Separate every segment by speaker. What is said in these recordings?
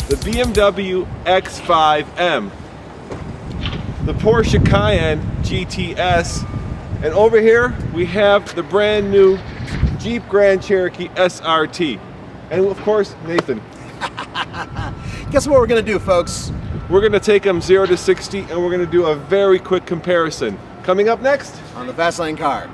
Speaker 1: the BMW X5M, the Porsche Cayenne GTS, and over here we have the brand new Jeep Grand Cherokee SRT. And of course, Nathan.
Speaker 2: Guess what we're gonna do, folks?
Speaker 1: We're gonna take them 0 to 60 and we're gonna do a very quick comparison. Coming up next
Speaker 2: On the Fast Lane Car.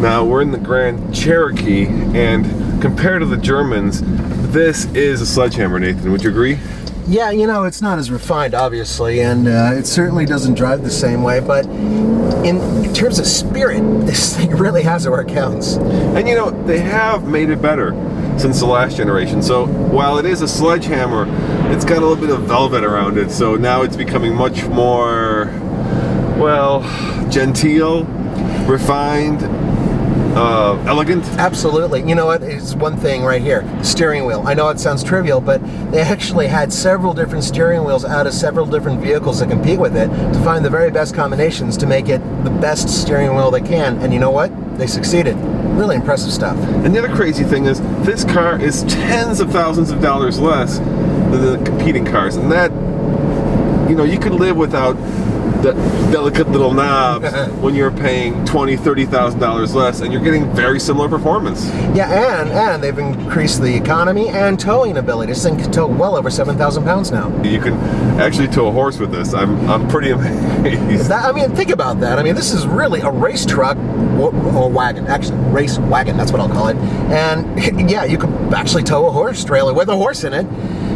Speaker 1: Now we're in the Grand Cherokee, and compared to the Germans, this is a sledgehammer, Nathan. Would you agree?
Speaker 2: Yeah, you know, it's not as refined, obviously, and it certainly doesn't drive the same way, but in terms of spirit, this thing really has it where it counts.
Speaker 1: And you know, they have made it better since the last generation. So while it is a sledgehammer, it's got a little bit of velvet around it, so now it's becoming much more, well, genteel, refined, elegant.
Speaker 2: Absolutely. You know what? It's one thing right here. Steering wheel. I know it sounds trivial, but they actually had several different steering wheels out of several different vehicles that compete with it to find the very best combinations to make it the best steering wheel they can. And you know what? They succeeded. Really impressive stuff.
Speaker 1: And the other crazy thing is, this car is tens of thousands of dollars less than the competing cars. And that, you know, you could live without the delicate little knobs when you're paying $20,000, $30,000 less, and you're getting very similar performance.
Speaker 2: Yeah, and they've increased the economy and towing ability. This thing can tow well over 7,000 pounds now.
Speaker 1: You can actually tow a horse with this. I'm pretty amazed.
Speaker 2: I mean, think about that. I mean, this is really a race truck or wagon. Actually, race wagon. That's what I'll call it. And yeah, you could actually tow a horse trailer with a horse in it.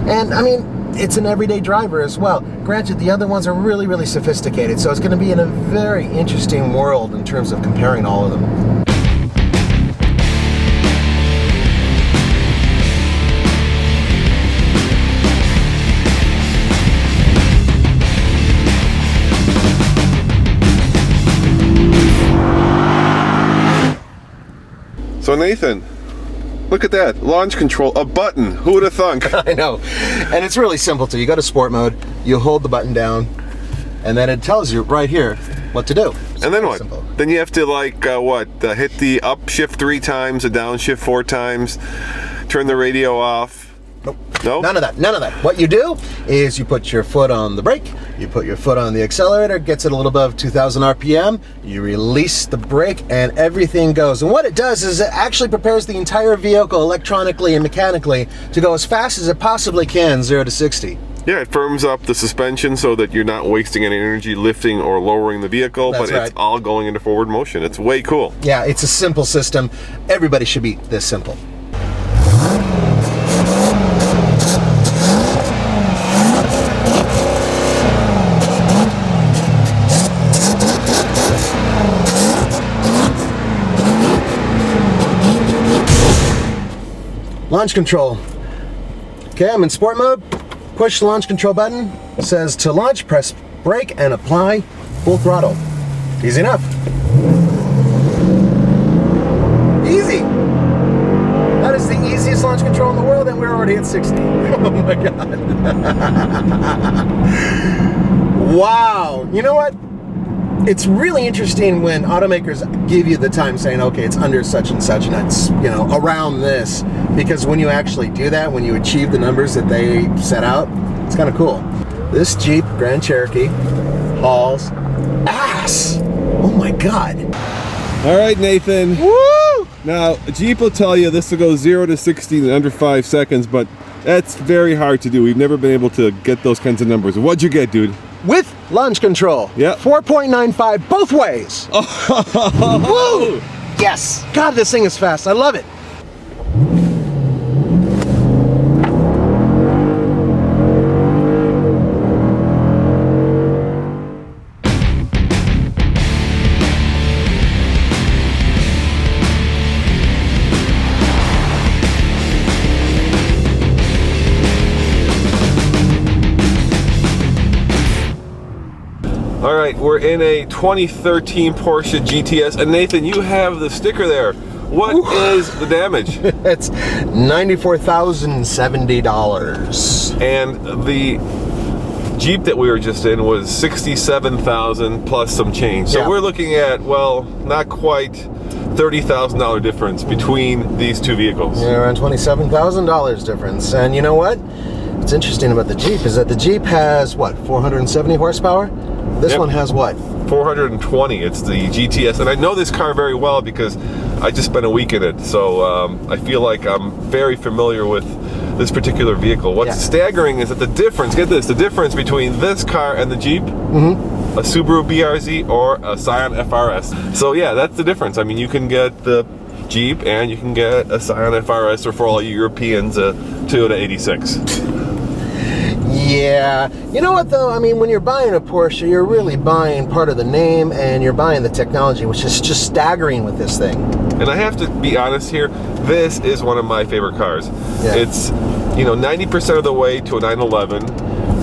Speaker 2: And I mean, it's an everyday driver as well. Granted, the other ones are really, really sophisticated, so it's going to be in a very interesting world in terms of comparing all of them.
Speaker 1: So Nathan, look at that, launch control, a button. Who would have thunk?
Speaker 2: I know. And it's really simple too. You go to sport mode, you hold the button down, and then it tells you right here what to do.
Speaker 1: And then what? Simple. Then you have to hit the up shift 3 times, the down shift 4 times, turn the radio off.
Speaker 2: Nope.
Speaker 1: No?
Speaker 2: None of that. None of that. What you do is you put your foot on the brake, you put your foot on the accelerator, gets it a little above 2,000 RPM, you release the brake, and everything goes. And what it does is it actually prepares the entire vehicle electronically and mechanically to go as fast as it possibly can, 0 to 60.
Speaker 1: Yeah, it firms up the suspension so that you're not wasting any energy lifting or lowering the vehicle,
Speaker 2: That's
Speaker 1: but
Speaker 2: right.
Speaker 1: It's all going into forward motion. It's way cool.
Speaker 2: Yeah, it's a simple system. Everybody should be this simple. Launch control. Okay, I'm in sport mode. Push the launch control button. It says to launch, press brake and apply full throttle. Easy enough. Easy. That is the easiest launch control in the world, and we're already at 60. Oh my God. Wow. You know what? It's really interesting when automakers give you the time saying, okay, it's under such and such, and it's, you know, around this, because when you actually do that, when you achieve the numbers that they set out, it's kind of cool. This Jeep Grand Cherokee hauls ass. Oh my God.
Speaker 1: All right, Nathan.
Speaker 2: Woo!
Speaker 1: Now, Jeep will tell you this will go 0 to 60 in under 5 seconds, but that's very hard to do. We've never been able to get those kinds of numbers. What'd you get, dude?
Speaker 2: With launch control.
Speaker 1: Yep.
Speaker 2: 4.95 both ways. Woo! Yes! God, this thing is fast. I love it.
Speaker 1: All right, we're in a 2013 Porsche GTS, and Nathan, you have the sticker there. What is the damage?
Speaker 2: It's $94,070.
Speaker 1: And the Jeep that we were just in was $67,000 plus some change. So we're looking at, well, not quite $30,000 difference between these two vehicles.
Speaker 2: Yeah, around $27,000 difference. And you know what? What's interesting about the Jeep is that the Jeep has, what, 470 horsepower? This one has what?
Speaker 1: 420. It's the GTS. And I know this car very well because I just spent a week in it. So I feel like I'm very familiar with this particular vehicle. What's staggering is that the difference, get this, the difference between this car and the Jeep, a Subaru BRZ or a Scion FRS. So yeah, that's the difference. I mean, you can get the Jeep and you can get a Scion FRS, or for all you Europeans, a Toyota 86.
Speaker 2: Yeah. You know what though? I mean, when you're buying a Porsche, you're really buying part of the name and you're buying the technology, which is just staggering with this thing.
Speaker 1: And I have to be honest here, this is one of my favorite cars. Yeah. It's, you know, 90% of the way to a 911,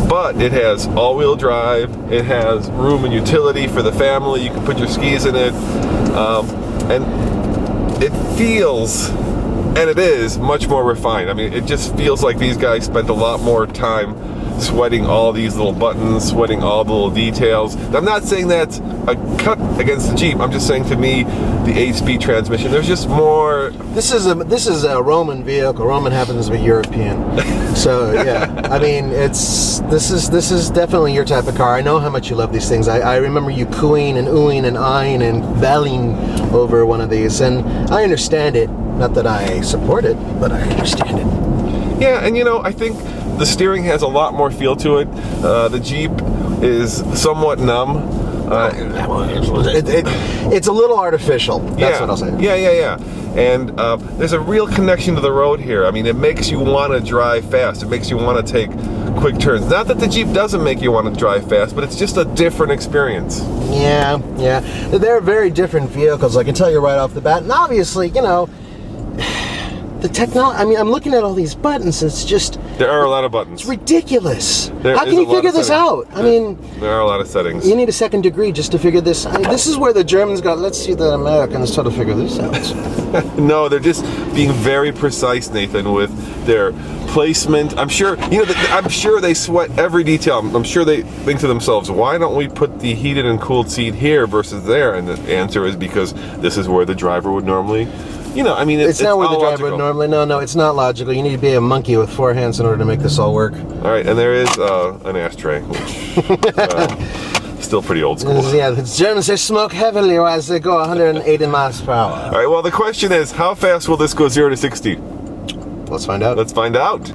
Speaker 1: but it has all-wheel drive, it has room and utility for the family, you can put your skis in it, and it feels, and it is, much more refined. I mean, it just feels like these guys spent a lot more time sweating all these little buttons, sweating all the little details. I'm not saying that's a cut against the Jeep. I'm just saying, to me, the 8-speed transmission, there's just more.
Speaker 2: This is a Roman vehicle. Roman happens to be European. So yeah, I mean, this is definitely your type of car. I know how much you love these things. I remember you cooing and oohing and eyeing and belling over one of these, and I understand it. Not that I support it, but I understand it.
Speaker 1: Yeah, and you know, I think the steering has a lot more feel to it. The Jeep is somewhat numb.
Speaker 2: It's a little artificial. That's what I'll say.
Speaker 1: Yeah. And there's a real connection to the road here. I mean, it makes you want to drive fast. It makes you want to take quick turns. Not that the Jeep doesn't make you want to drive fast, but it's just a different experience.
Speaker 2: Yeah. They're very different vehicles. I can tell you right off the bat. And obviously, you know, the technology, I mean, I'm looking at all these buttons, it's just...
Speaker 1: There are a lot of buttons.
Speaker 2: It's ridiculous. How can you figure this out? I mean...
Speaker 1: There are a lot of settings.
Speaker 2: You need a second degree just to figure this... I mean, this is where the Germans got, let's see the Americans try to figure this out.
Speaker 1: No, they're just being very precise, Nathan, with their placement. I'm sure, you know, I'm sure they sweat every detail. I'm sure they think to themselves, why don't we put the heated and cooled seat here versus there? And the answer is because this is where the driver would normally... You know, I mean, it's
Speaker 2: not where the driver
Speaker 1: logical.
Speaker 2: would normally. No, it's not logical. You need to be a monkey with 4 hands in order to make this all work.
Speaker 1: All right, and there is an ashtray, which still pretty old school.
Speaker 2: Yeah, the Germans, they smoke heavily as they go 180 miles per hour.
Speaker 1: All right, well, the question is, how fast will this go 0 to 60?
Speaker 2: Let's find out.
Speaker 1: Let's find out.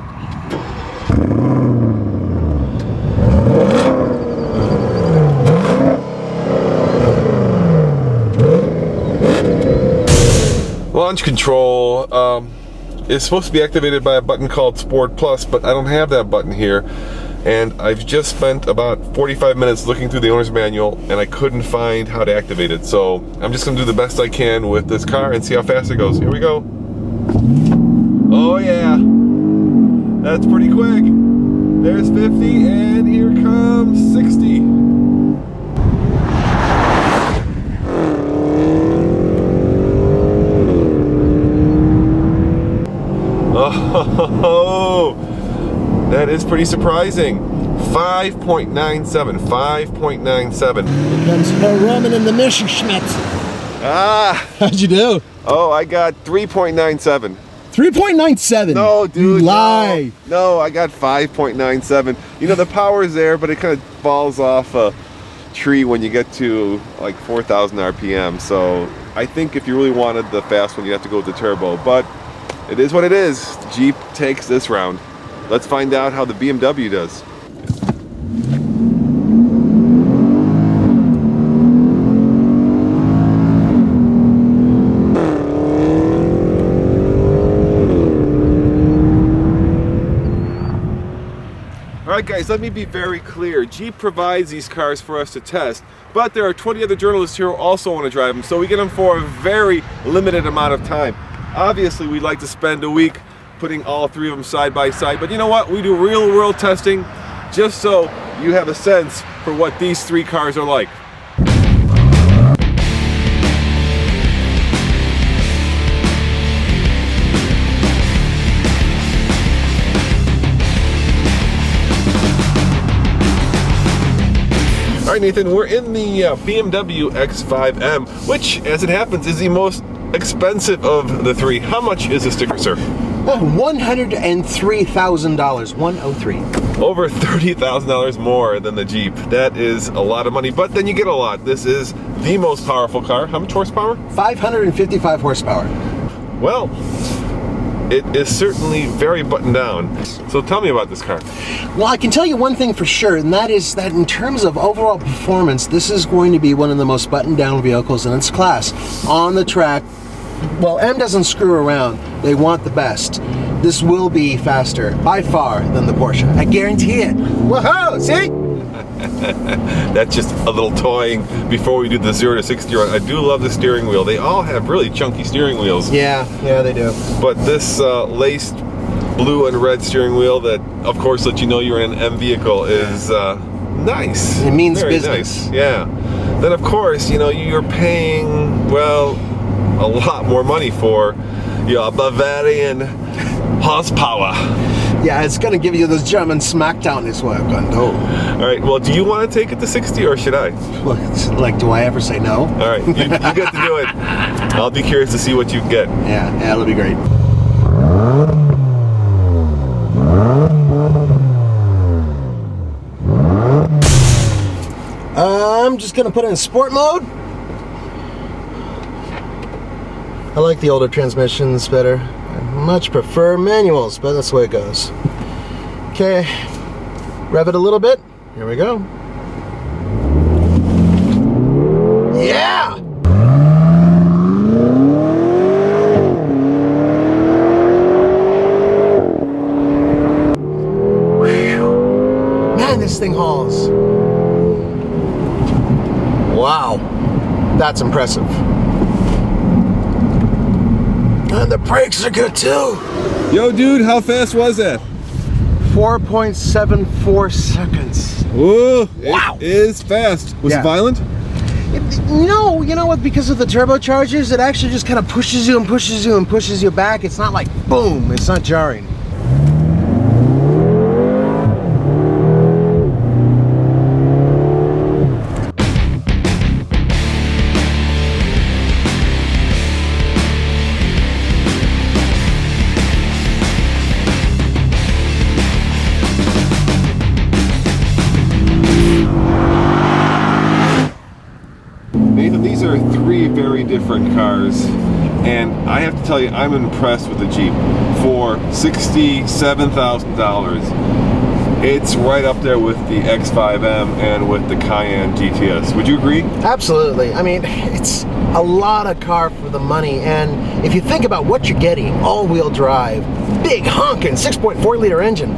Speaker 1: Launch control is supposed to be activated by a button called Sport Plus, but I don't have that button here. And I've just spent about 45 minutes looking through the owner's manual, and I couldn't find how to activate it. So I'm just gonna do the best I can with this car and see how fast it goes. Here we go. Oh yeah, that's pretty quick. There's 50, and here comes 60. Oh, that is pretty surprising. 5.97, 5.97.
Speaker 2: Here comes Roman and the Messerschmitt.
Speaker 1: Ah.
Speaker 2: How'd you do?
Speaker 1: Oh, I got 3.97.
Speaker 2: 3.97?
Speaker 1: No, dude.
Speaker 2: You lie.
Speaker 1: No, I got 5.97. You know, the power is there, but it kind of falls off a tree when you get to like 4,000 RPM. So I think if you really wanted the fast one, you have to go with the turbo. But it is what it is. Jeep takes this round. Let's find out how the BMW does. Alright guys, let me be very clear. Jeep provides these cars for us to test, but there are 20 other journalists here who also want to drive them, so we get them for a very limited amount of time. Obviously, we'd like to spend a week putting all three of them side by side, but you know what? We do real world testing just so you have a sense for what these three cars are like. All right, Nathan, we're in the BMW X5M, which, as it happens, is the most expensive of the three. How much is the sticker, sir?
Speaker 2: $103,000, 103.
Speaker 1: Over $30,000 more than the Jeep. That is a lot of money, but then you get a lot. This is the most powerful car. How much horsepower?
Speaker 2: 555 horsepower.
Speaker 1: Well, it is certainly very buttoned down. So tell me about this car.
Speaker 2: Well, I can tell you one thing for sure, and that is that in terms of overall performance, this is going to be one of the most buttoned down vehicles in its class. On the track, well, M doesn't screw around. They want the best. This will be faster, by far, than the Porsche. I guarantee it. Whoa, see?
Speaker 1: That's just a little toying before we do the 0 to 60 run. I do love the steering wheel. They all have really chunky steering wheels.
Speaker 2: Yeah, they do.
Speaker 1: But this laced blue and red steering wheel that, of course, lets you know you're in an M vehicle is nice.
Speaker 2: It means
Speaker 1: very
Speaker 2: business.
Speaker 1: Nice. Yeah. Then, of course, you know, you're paying, well, a lot more money for your Bavarian horsepower.
Speaker 2: Yeah, it's going to give you those German smackdown is what I'm going to do.
Speaker 1: All right, well, do you want to take it to 60 or should I?
Speaker 2: Well, like, do I ever say no?
Speaker 1: All right, you get to do it. I'll be curious to see what you get.
Speaker 2: Yeah, that'll be great. I'm just going to put it in sport mode. I like the older transmissions better. I much prefer manuals, but that's the way it goes. Okay, rev it a little bit. Here we go. Yeah! Whew. Man, this thing hauls. Wow, that's impressive. And the brakes are good too.
Speaker 1: Yo, dude, how fast was that?
Speaker 2: 4.74 seconds.
Speaker 1: Whoa,
Speaker 2: Wow.
Speaker 1: It is fast. Was it violent?
Speaker 2: No, you know what? Because of the turbochargers, it actually just kind of pushes you and pushes you and pushes you back. It's not like boom, it's not jarring.
Speaker 1: Nathan, these are three very different cars, and I have to tell you, I'm impressed with the Jeep. For $67,000, it's right up there with the X5M and with the Cayenne GTS. Would you agree?
Speaker 2: Absolutely. I mean, it's a lot of car for the money, and if you think about what you're getting, all-wheel drive, big honking 6.4 liter engine,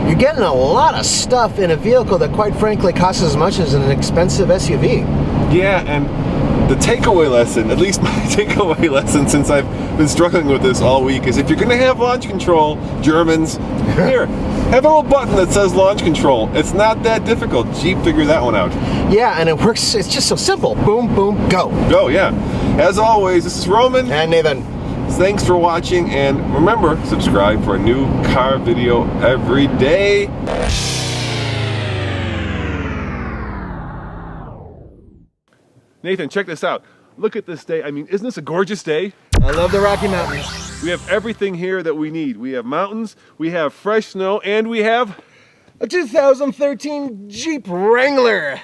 Speaker 2: you're getting a lot of stuff in a vehicle that quite frankly costs as much as an expensive SUV.
Speaker 1: Yeah, and the takeaway lesson, at least my takeaway lesson since I've been struggling with this all week, is if you're going to have launch control, Germans, here, have a little button that says launch control. It's not that difficult. Jeep figured that one out.
Speaker 2: Yeah, and it works, it's just so simple. Boom, boom, go.
Speaker 1: Go, yeah. As always, this is Roman.
Speaker 2: And Nathan.
Speaker 1: Thanks for watching, and remember, subscribe for a new car video every day. Nathan, check this out. Look at this day. I mean, isn't this a gorgeous day?
Speaker 2: I love the Rocky Mountains.
Speaker 1: We have everything here that we need. We have mountains, we have fresh snow, and we have
Speaker 2: A 2013 Jeep Wrangler.